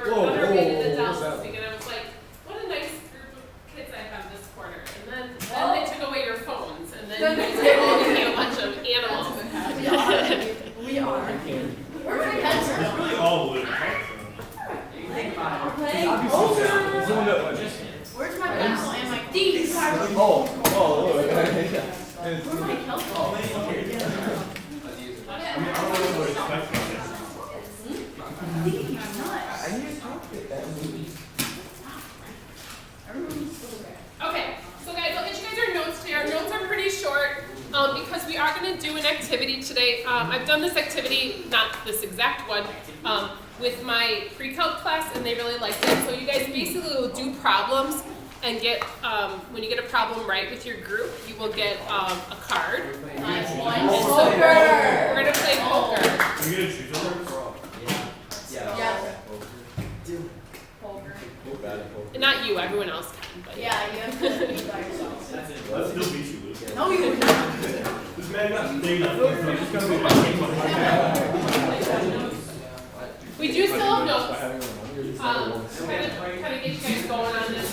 were on our way to the Dallas thing, and I was like, what a nice group of kids I have this quarter. And then they took away your phones, and then you guys all became a bunch of animals. We are. We're It's really all blue. Where's my pencil and my teeth? Oh, look. Where's my calculator? I mean, I don't know what to expect from this. I need to talk to that movie. Okay, so guys, I'll get you guys our notes today. Our notes are pretty short because we are going to do an activity today. I've done this activity, not this exact one, with my pre-calc class, and they really liked it. So you guys basically will do problems and get, when you get a problem right with your group, you will get a card. Nice one. And so we're going to play poker. You get a shoe filter? Yeah. Not you, everyone else can. But Yeah, you have to be by yourself. Let's still beat you, Luke. No, you would not. This man got big enough. we do still have notes. Kind of get you guys going on this.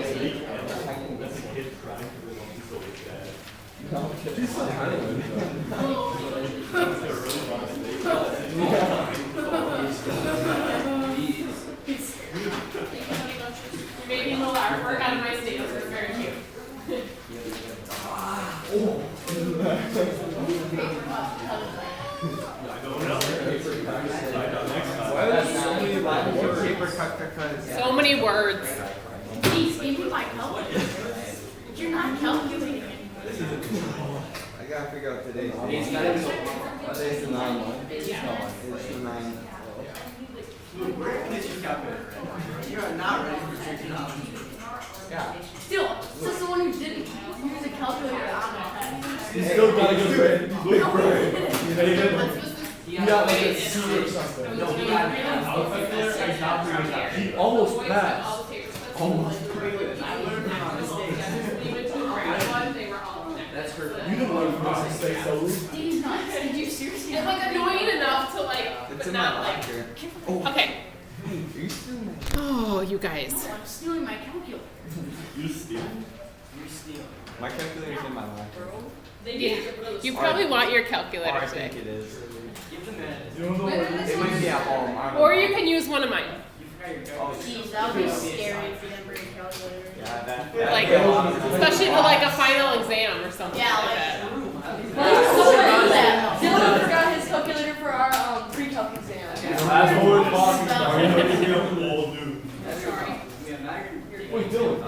That's a kid crying because they want to go like that. She's so tiny. You're making a little artwork out of my status. It's very cute. So many words. Please give me my calculator. You're not calculating anything. I gotta figure out today's date. Today's the 9-1. It's the 9. Where is your calculator? You are not ready for trigonometry. Yeah. Still, this is the one who didn't use a calculator on the test. He's still got a good grade. He's big grade. He got like a C or something. No, he got a calculator and calculator. He almost passed. Almost. I learned from my mistakes. That's her. You didn't learn from this mistake, so we. He's not. Did you seriously? It's like annoying enough to like, It's but in not my like. locker. Okay. Are you still mad? Oh, you guys. I'm stealing my calculator. You steal? You're stealing. My calculator's in my locker. Yeah. You probably want your Or calculator I think today. it is. Give them that. You don't know where it is? It might be at home. I don't Or know. you can use one of mine. You forgot your Oh, calculator. Jeez, that would be scary if you didn't bring a calculator. Yeah, that. Like, especially for like a final exam or something Yeah, like like- that. Dylan forgot his calculator for our pre-calc exam. That's what we're talking about. Are you looking up an old dude? Wait, Dylan.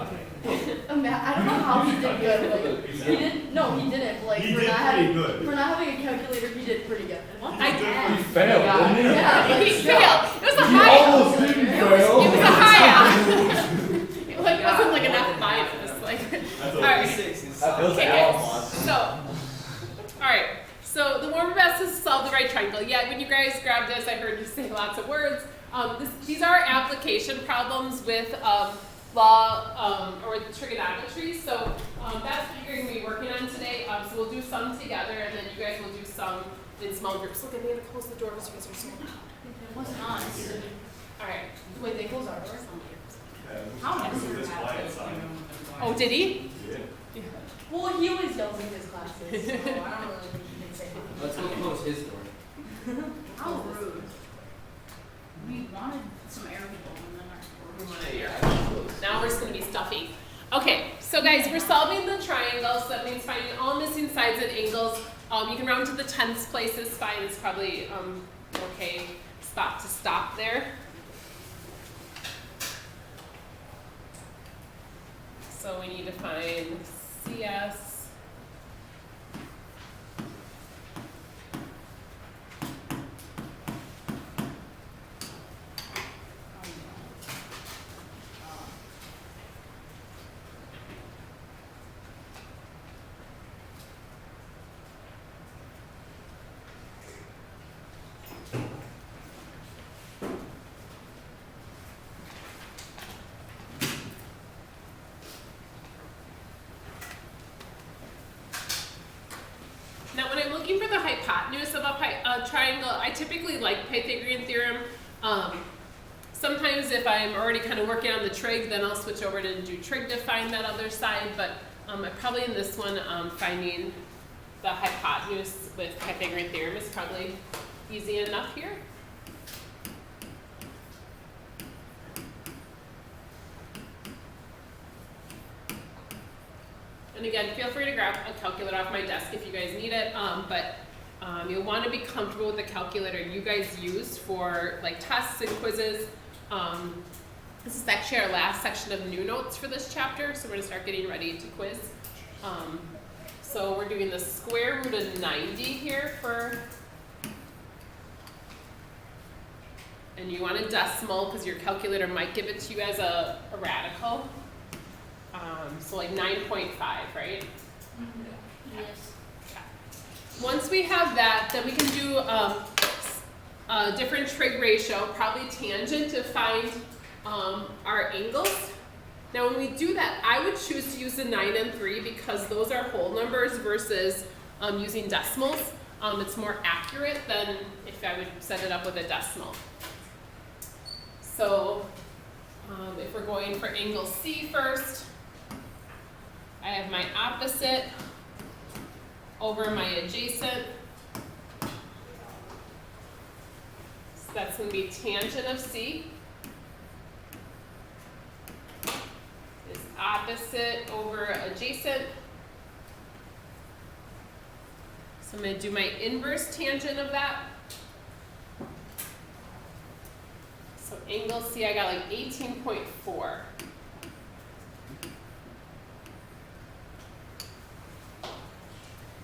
I don't know how he did good. Like, he didn't. No, he didn't. Like He for did not pretty having good. for not having a calculator, he did pretty good. He failed, didn't he? Yeah, He failed. It was a He high. almost didn't fail. It was a high. It like wasn't like an F minus. Like, That's all right. That feels Okay, like guys. So, all right. So the warmer best is to solve the right triangle. Yeah, when you guys grab this, I heard you say lots of words. These are application problems with law or with trigonometry. So that's what you're going to be working on today. So we'll do some together, and then you guys will do some in small groups. Look, I'm going to close the door because you guys are so loud. It wasn't us. All right. Wait, they close our doors. How much This is quiet side. Oh, did he? Yeah. Well, he always yells in his classes, so I don't really think he can say anything. Let's go close his door. How rude. We wanted some air people and then our Now we're just going to be stuffy. Okay, so guys, we're solving the triangle, so that means finding all missing sides and angles. You can round to the tenths place is fine. It's probably okay spot to stop there. So we need to find CS. triangle, I typically like Pythagorean theorem. Sometimes if I'm already kind of working on the trig, then I'll switch over to do trig to find that other side, but I probably in this one, finding the hypotenuse with Pythagorean theorem is probably easy enough here. And again, feel free to grab a calculator off my desk if you guys need it, but you'll want to be comfortable with the calculator you guys use for like tests and quizzes. This is actually our last section of new notes for this chapter, so we're going to start getting ready to quiz. So we're doing the square root of 90 here and you want a decimal because your calculator might give it to you as a radical. So like 9.5, right? Yes. Once we have that, then we can do a different trig ratio, probably tangent, to find our angles. Now when we do that, I would choose to use the 9 and 3 because those are whole numbers versus using decimals. It's more accurate than if I would set it up with a decimal. So if we're going for angle C first, I have my opposite over my adjacent. So that's going to be tangent of C is opposite over adjacent. So I'm going to do my inverse tangent of that. So angle C, I got like 18.4.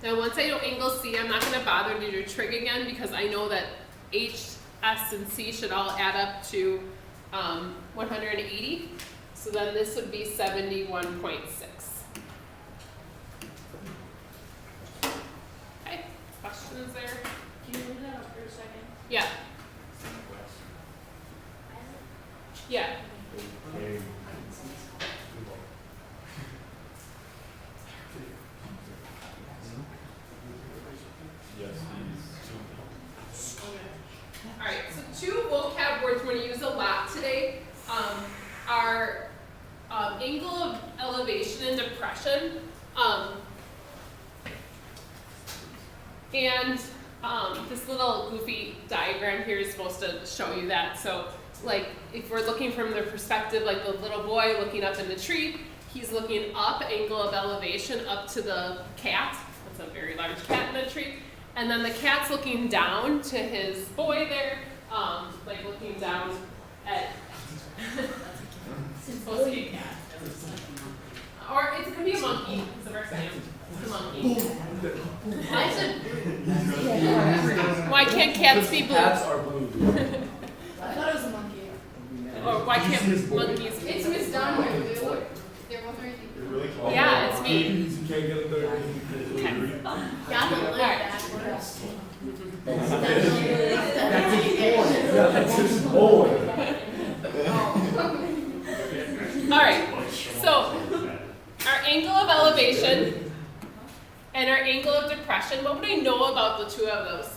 Now once I know angle C, I'm not going to bother to do trig again because I know that H, S, and C should all add up to 180. So then this would be 71.6. Okay, questions there? Can you move that up for a second? Yeah. Yeah. All right, so 2 vocab words we're going to use a lot today are angle of elevation and depression. And this little goofy diagram here is supposed to show you that. So like if we're looking from the perspective, like the little boy looking up in the tree, he's looking up, angle of elevation up to the cat. That's a very large cat in the tree. And then the cat's looking down to his boy there, like looking down at, it's supposed to be a cat. Or it could be a monkey, it's the first time. It's a monkey. Why can't cats be blue? Cats are blue. I thought it was a monkey. Or why can't monkeys be It's blue? Miss Down here, blue. They're both right You're really close. Yeah, it's me. You can't get a third. Yeah, I'm All right. That's his boy. All right, so our angle of elevation and our angle of depression, what would I know about the two of those?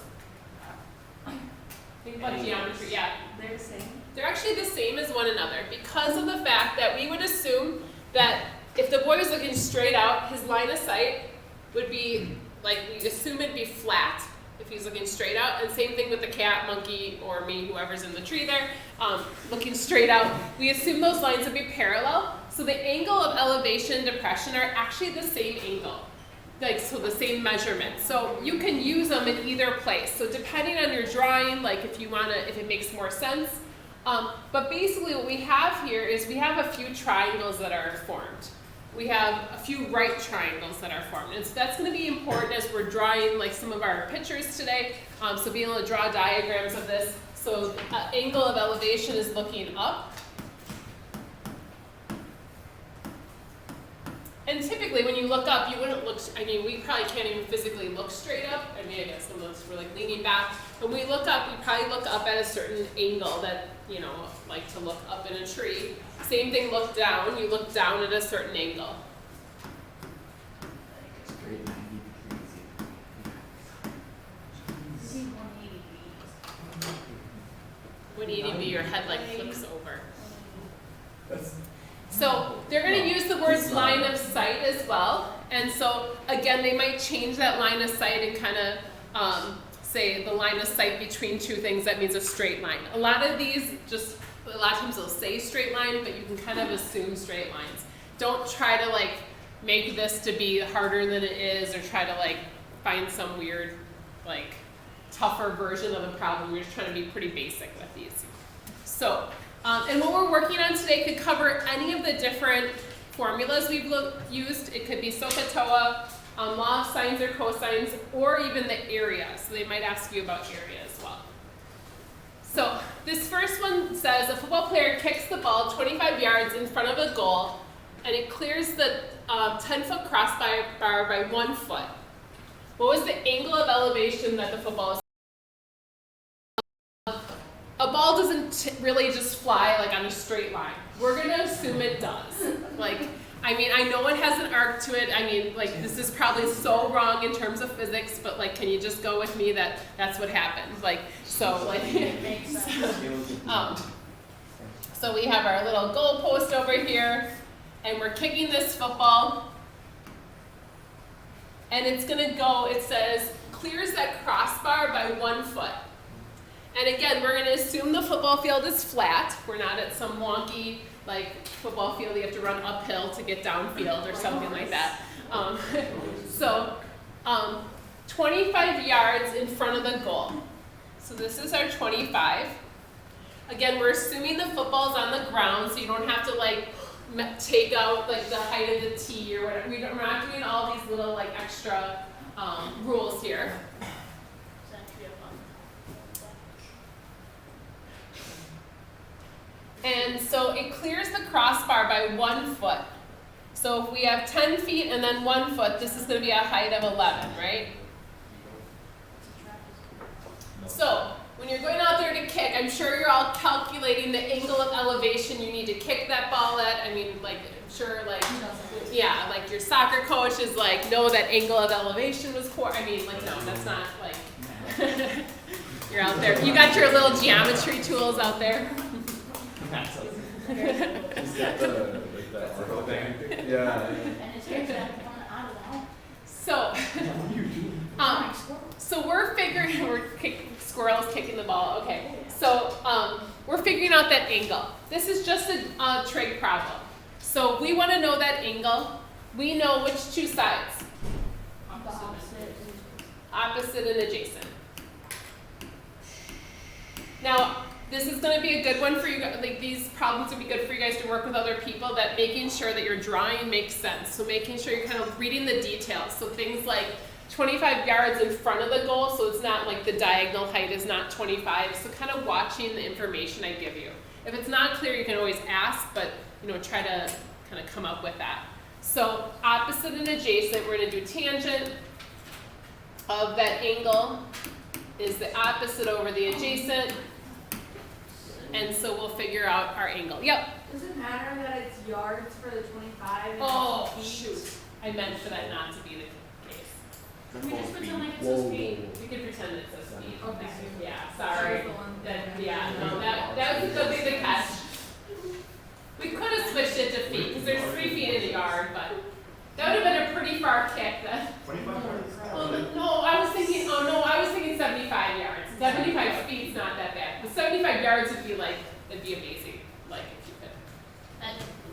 Think about geometry, yeah. They're the same. They're actually the same as one another because of the fact that we would assume that if the boy was looking straight out, his line of sight would be, like, we'd assume it'd be flat if he's looking straight out, and same thing with the cat, monkey, or me, whoever's in the tree there, looking straight out. We assume those lines would be parallel, so the angle of elevation and depression are actually the same angle, like, so the same measurement. So you can use them in either place. So depending on your drawing, like if you wanna, if it makes more sense. But basically what we have here is we have a few triangles that are formed. We have a few right triangles that are formed. And so that's going to be important as we're drawing like some of our pictures today. So being able to draw diagrams of this. So angle of elevation is looking up. And typically when you look up, you wouldn't look, I mean, we probably can't even physically look straight up. I mean, I guess some of us were like leaning back. When we look up, we probably look up at a certain angle that, you know, like to look up in a tree. Same thing, look down. You look down at a certain angle. See 180. When EDB, your head like flicks over. So they're going to use the words line of sight as well. And so again, they might change that line of sight and kind of say the line of sight between two things. That means a straight line. A lot of these a lot of times they'll say straight line, but you can kind of assume straight lines. Don't try to like make this to be harder than it is, or try to like find some weird like tougher version of the problem. We're just trying to be pretty basic with these. So, and what we're working on today could cover any of the different formulas we've used. It could be SOHCAHTOA, law of sines or cosines, or even the area. So they might ask you about area as well. So this first one says a football player kicks the ball 25 yards in front of a goal, and it clears the 10-foot crossbar by 1 foot. What was the angle of elevation that the football is? A ball doesn't really just fly like on a straight line. We're gonna assume it does. Like, I mean, I know it has an arc to it. I mean, like, this is probably so wrong in terms of physics, but like, can you just go with me that that's what happened? Like, so like, so we have our little goal post over here, and we're kicking this football, and it's gonna go, it says, clears that crossbar by 1 foot. And again, we're gonna assume the football field is flat. We're not at some wonky, like, football field you have to run uphill to get downfield or something like that. 25 yards in front of the goal. So this is our 25. Again, we're assuming the football's on the ground, so you don't have to like take out like the height of the tee or whatever. We're not doing all these little like extra rules here. And so it clears the crossbar by 1 foot. So if we have 10 feet and then 1 foot, this is going to be a height of 11, right? So when you're going out there to kick, I'm sure you're all calculating the angle of elevation you need to kick that ball at. I mean, like, I'm sure, like, yeah, like your soccer coach is like, no, that angle of elevation was I mean, like, no, that's not like, you're out there. You got your little geometry tools out there. Is that the, like that arrow thing? Yeah. And it's actually I don't know. So we're figuring, squirrels kicking the ball, okay. So we're figuring out that angle. This is just a trig problem. So we want to know that angle. We know which two sides. Opposite and adjacent. Now, this is going to be a good one for you guys. Like, these problems would be good for you guys to work with other people, that making sure that your drawing makes sense. So making sure you're kind of reading the details. So things like 25 yards in front of the goal, so it's not like the diagonal height is not 25. So kind of watching the information I give you. If it's not clear, you can always ask, but try to kind of come up with that. So opposite and adjacent, we're going to do tangent of that angle is the opposite over the adjacent. And so we'll figure out our angle. Yep. Does it matter that it's yards for the 25? And Oh, feet? shoot. I meant for that not to be the case. We just pretend like it says feet. We could pretend it says feet. Okay. Yeah, sorry. That would be the catch. We could have switched it to feet, because there's 3 feet in the yard, but that would have been a pretty far kick. 25 yards. I was thinking 75 yards. 75 feet's not that bad. But 75 yards would be like, it'd be amazing. Like, if you could.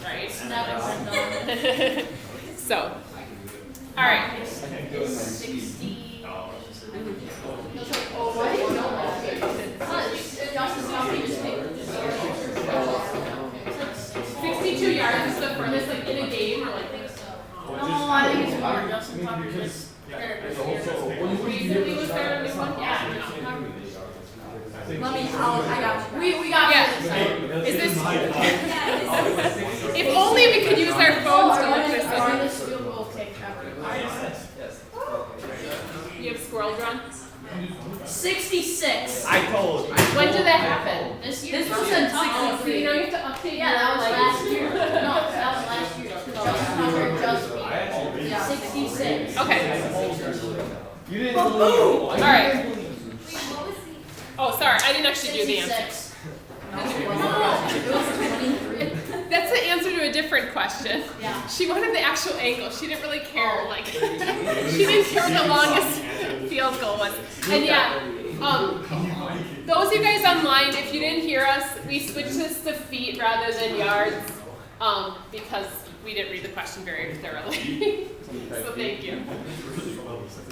Right? Never done. So, all right. I can do it in my 60. Oh, Oh, what? I didn't know that. Justin's talking to me. 62 yards is the furthest, like, in a game, or like. No, I think it's more. Justin's talking to this. Recently was there a new one? Yeah. Let me, I got you. We got Yeah. this. Is this? If only we could use our phones to look this up. Hardest field goal kick ever. Yes. You have squirrel run? 66. I told you. When did that happen? This year. This was in Oh, So you know you have to update yeah, that was your, last year. No, that was last year. Justin Tucker just beat. I actually Yeah. 66. Okay. You didn't All right. believe. Oh, sorry. I didn't actually do the answer. 66. That's the answer to a different question. Yeah. She wanted the actual angle. She didn't really care. Like, she didn't care what the longest field goal was. And yeah, those of you guys online, if you didn't hear us, we switched this to feet rather than yards because we didn't read the question very thoroughly. So thank you.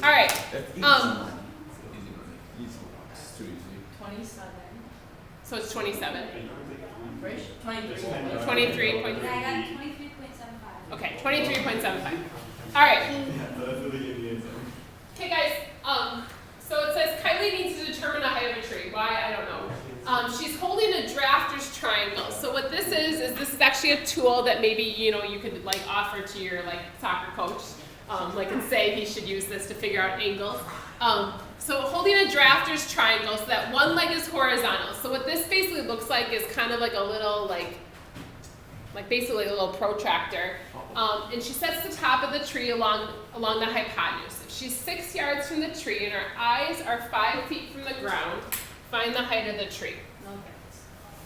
All right. It's too easy. 27. So it's 27. Rich? 23. 23. Yeah, I got 23.75. Okay, 23.75. All right. Okay, guys. So it says Kylie needs to determine the height of a tree. Why? I don't know. She's holding a drafter's triangle. So what this is this is actually a tool that maybe you could like offer to your like soccer coach, like and say he should use this to figure out angles. So holding a drafter's triangle so that one leg is horizontal. So what this basically looks like is kind of like a little like basically a little protractor. And she sets the top of the tree along the hypotenuse. If she's 6 yards from the tree and her eyes are 5 feet from the ground, find the height of the tree. Okay.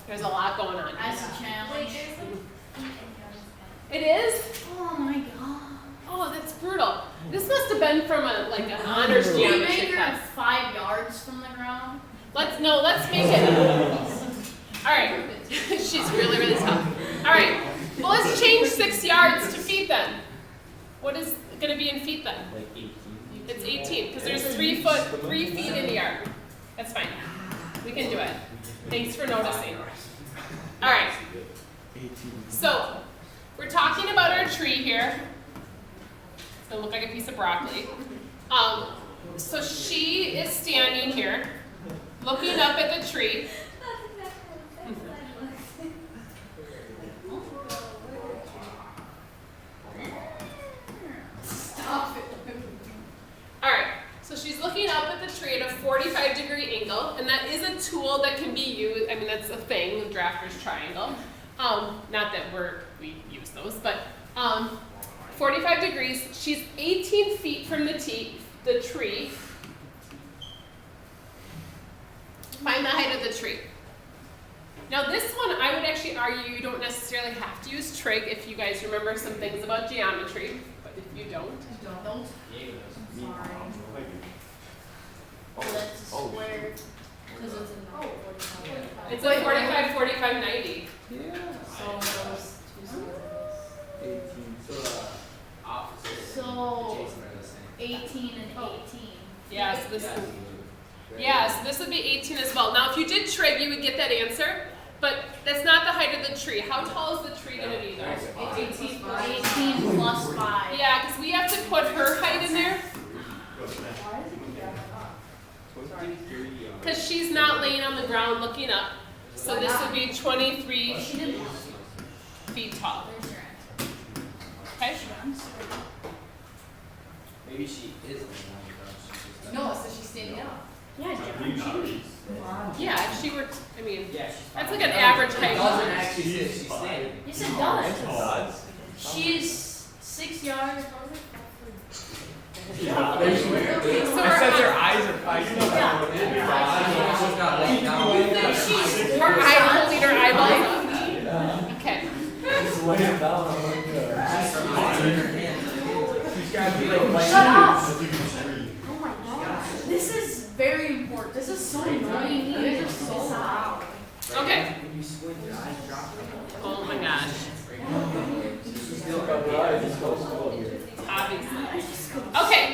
There's a lot going on. That's a Wait, challenge. there's like feet and It is? Oh my god. Oh, that's brutal. This must have been from an honors Can we geometry make her class. 5 yards from the ground? Let's make it. All right. She's really, really tough. All right. Well, let's change 6 yards to feet then. What is going to be in feet then? Like 18. It's 18 because there's 3 feet in the yard. That's fine. We can do it. Thanks for noticing. All right. So we're talking about our tree here. It's gonna look like a piece of broccoli. So she is standing here, looking up at the tree. That's exactly what that slide was. Stop it. All right. So she's looking up at the tree at a 45-degree angle, and that is a tool that can be used. I mean, that's a thing, the drafter's triangle. Not that we use those, but 45 degrees. She's 18 feet from the tree. Find the height of the tree. Now this one, I would actually argue you don't necessarily have to use trig if you guys remember some things about geometry, but if you don't. Don't. Sorry. That's square. Because it's a 45. It's like 45, 45, 90. Yeah. So those two sides. 18. So the opposite. So Jason are the same. 18 and 18. Yeah, so this would be 18 as well. Now if you did trig, you would get that answer, but that's not the height of the tree. How tall is the tree going to be though? 18. 18 plus 5. Yeah, because we have to put her height in there because she's not laying on the ground looking up. So this would be 23 She didn't. feet tall. There's your answer. Okay? Maybe she is on the ground. She's just No, so she's standing up. Yeah, Jeremy. Yeah, if she were, I mean, Yeah, she's that's fine. like an average It height. doesn't actually say she's standing. Yes, it does. She's 6 yards. So It says their eyes are 5 feet. She's not laying down. her eye holding her eyeballs up. Okay. Just lay it down. She's got to be like Shut up! Oh my god. This is very important. This is so annoying. You guys are so loud. Okay. When you squint your eyes, drop them. Oh my gosh. Obviously. Okay.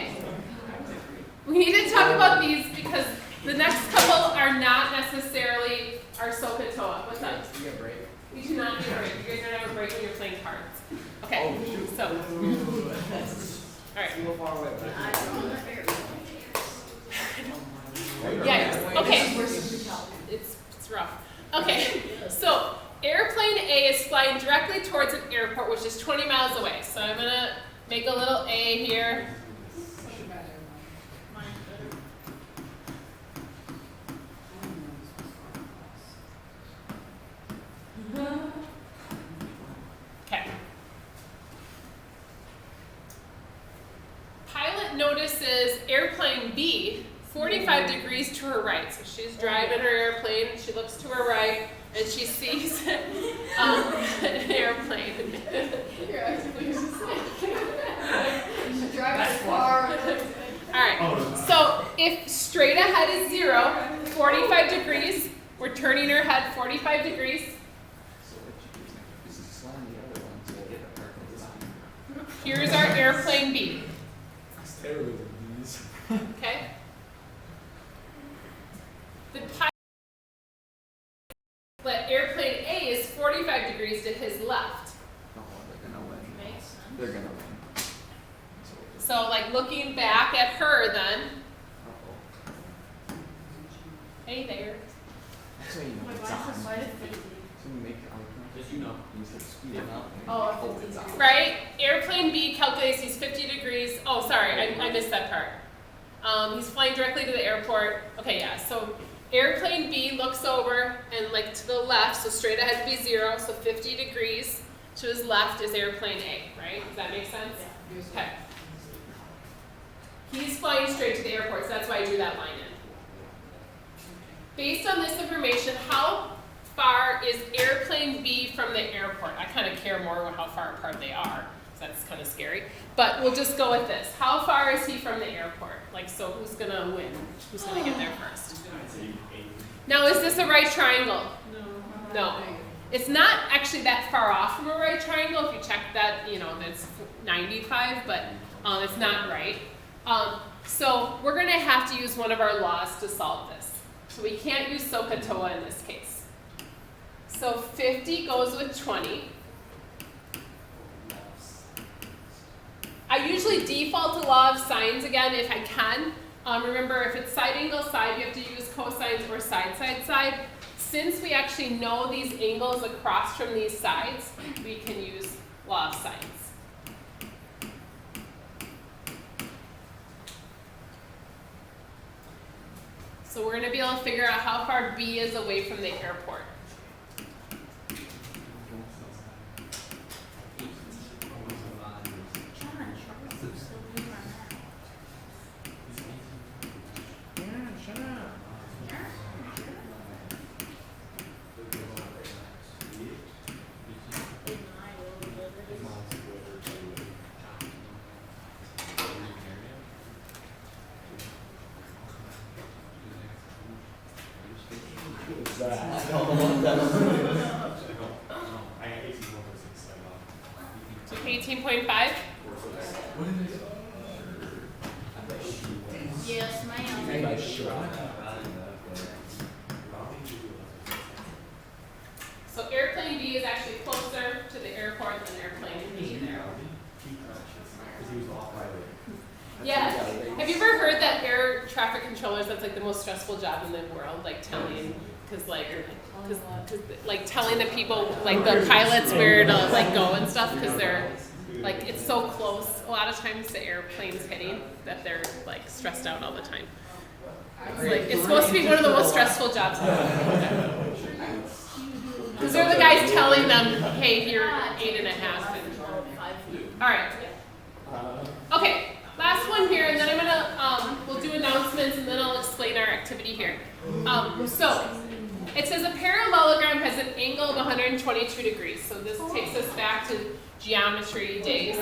We need to talk about these because the next couple are not necessarily our SOHCAHTOA. What's up? You get a break. You do not need a break. You guys are gonna have a break when you're playing cards. Okay. So. All right. You go far away. Yeah. Okay. It's rough. Okay. So airplane A is flying directly towards an airport, which is 20 miles away. So I'm gonna make a little A here. Okay. Pilot notices airplane B 45 degrees to her right. So she's driving her airplane, she looks to her right, and and she sees an airplane. You're actually just like you drive a car. Alright, so if straight ahead is 0, 45 degrees, we're turning our head 45 degrees. So what you do is just slam the other one so you get the perfect design. Here's our airplane B. It's terrible with these. Okay? The pilot, but airplane A is 45 degrees to his left. Oh, they're gonna win. Makes sense. They're gonna win. So like looking back at her then, Uh-oh. hey there. That's how you know My it's glass is on. side of 50. So you make eye contact. Just you know. You start speeding up. And Oh, oh, 50 it's on. Right? Airplane B calculates he's 50 degrees. Oh, sorry, I missed that part. He's flying directly to the airport. Okay, yeah, so airplane B looks over and like to the left, so straight ahead would be 0, so 50 degrees. To his left is airplane A, right? Does that make sense? Okay. He's flying straight to the airport, so that's why I drew that line in. Based on this information, how far is airplane B from the airport? I kind of care more about how far apart they are, so that's kind of scary. But we'll just go with this. How far is he from the airport? Like, so who's gonna win? Who's gonna get there first? Now, is this a right triangle? No. It's not actually that far off from a right triangle. If you check that, you know, that's 95, but it's not right. So we're going to have to use one of our laws to solve this. So we can't use SOHCAHTOA in this case. So 50 goes with 20. I usually default to law of sines again if I can. Remember, if it's side angle side, you have to use cosines or side side side. Since we actually know these angles across from these sides, we can use law of sines. So we're going to be able to figure out how far B is away from the airport. So 18.5? Yes, ma'am. So airplane B is actually closer to the airport than airplane B there. Yeah. Have you ever heard that air traffic controllers, that's like the most stressful job in the world, like telling, cause like telling the people, like the pilots where to like go and stuff, cause they're, like it's so close a lot of times the airplane's hitting that they're like stressed out all the time. It's like, it's supposed to be one of the most stressful jobs in the world. Cause they're the guys telling them, hey, you're 8.5 and, alright. Okay. Last one here, and then I'm gonna, we'll do announcements, and then I'll explain our activity here. So, it says a parallelogram has an angle of 122 degrees. So this takes us back to geometry days.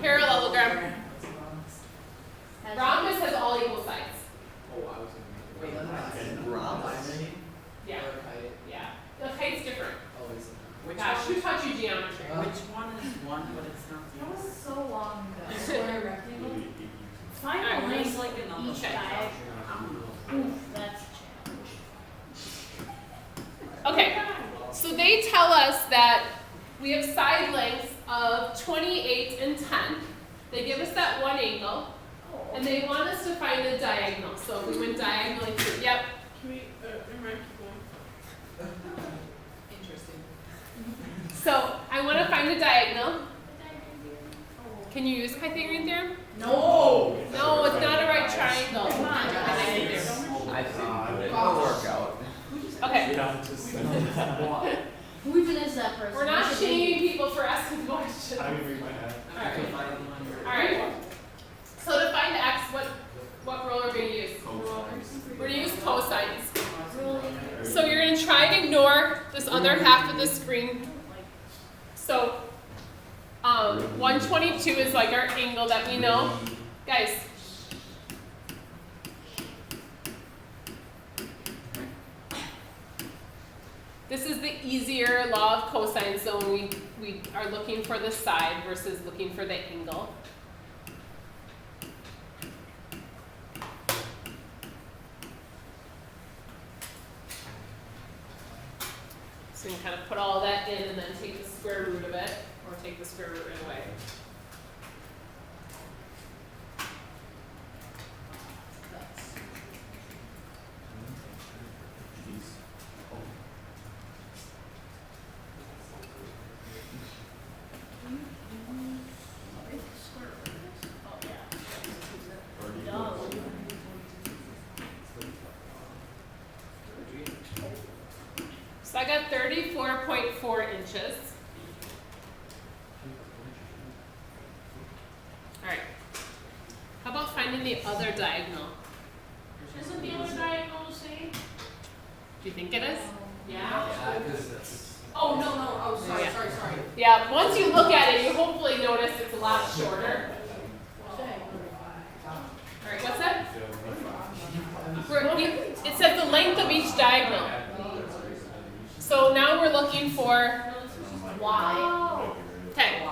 Parallelogram. Rhombus has all equal sides. Yeah. Yeah. The height's different. Gosh, who taught you geometry? Which one is one, but it's not the That other? was so long ago. Square rectangle. Find Alright, a let's link like another each check. diagonal. That's a challenge. Okay, so they tell us that we have side lengths of 28 and 10. They give us that one angle, and they want us to find the diagonal. So if we went diagonally through, yep. Can we, Interesting. So I want to find the diagonal. Can you use Pythagorean theorem? No! No, it's not a right triangle. Pythagorean theorem. I think it'll work out. Okay, Who even is that person? we're not shaming people for asking questions. I agree with my dad. Alright. Alright. So to find x, what rule are we going to other half of the screen. So 122 is like our angle that we know. Guys. This is the easier law of cosine, so when we are looking for the side versus looking for the angle. So you can kind of put all that in and then take the square root of it, or take the square root right away. So I got 34.4 inches. All right. How about finding the other diagonal? Isn't the other diagonal the same? Do you think it is? Yeah. Yeah, because that's. Oh, no, oh, sorry, Yeah. sorry. Yeah, once you look at it, you hopefully notice it's a lot shorter. All right, what's that? It says the length of each diagonal. So now we're looking for y. Okay.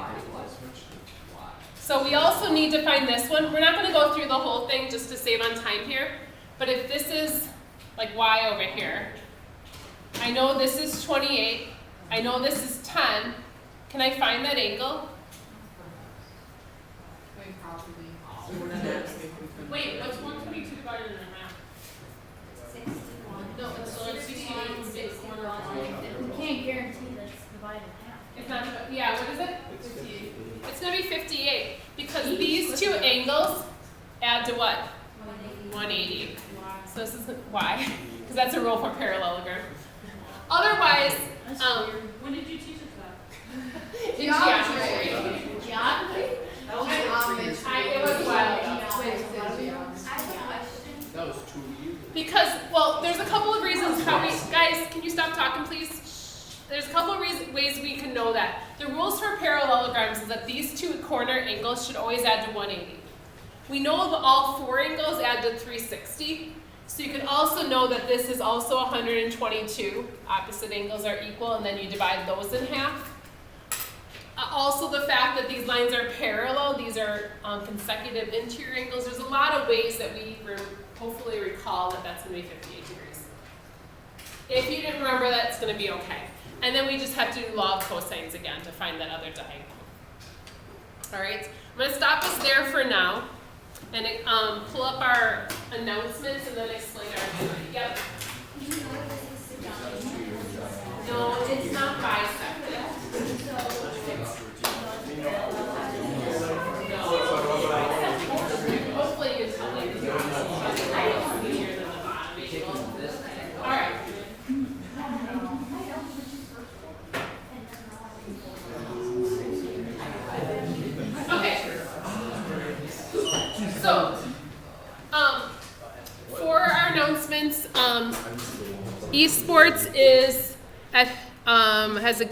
So we also need to find this one. We're not going to go through the whole thing just to save on time here. But if this is like y over here, I know this is 28. I know this is 10. Can I find that angle? Wait, what's 122 divided in half? 61. No, it's 61 is the corner of We can't guarantee that it's divided in half. It's not, yeah, what is it? 58. It's going to be 58 because these two angles add to what? 180. So this is y, because that's a rule for parallelogram. Otherwise, When did you teach us that? in geometry. Geometry? It was a while ago. I have a question. That was 2 years. Because, well, there's a couple of reasons how we, guys, can you stop talking, please? There's a couple of ways we can know that. The rules for parallelograms is that these two corner angles should always add to 180. We know that all four angles add to 360. So you can also know that this is also 122. Opposite angles are equal, and then you divide those in half. Also the fact that these lines are parallel, these are consecutive interior angles. There's a lot of ways that we hopefully recall that that's going to be 58 degrees. If you didn't remember that, it's going to be okay. And then we just have to do law of cosines again to find that other diagonal. All right, I'm going to stop us there for now and pull up our announcements and then explain our theory. Yep. No, it's not bisected. Hopefully you can tell me this is easier than the bottom angle. All right. Okay. So, for our announcements, esports is has a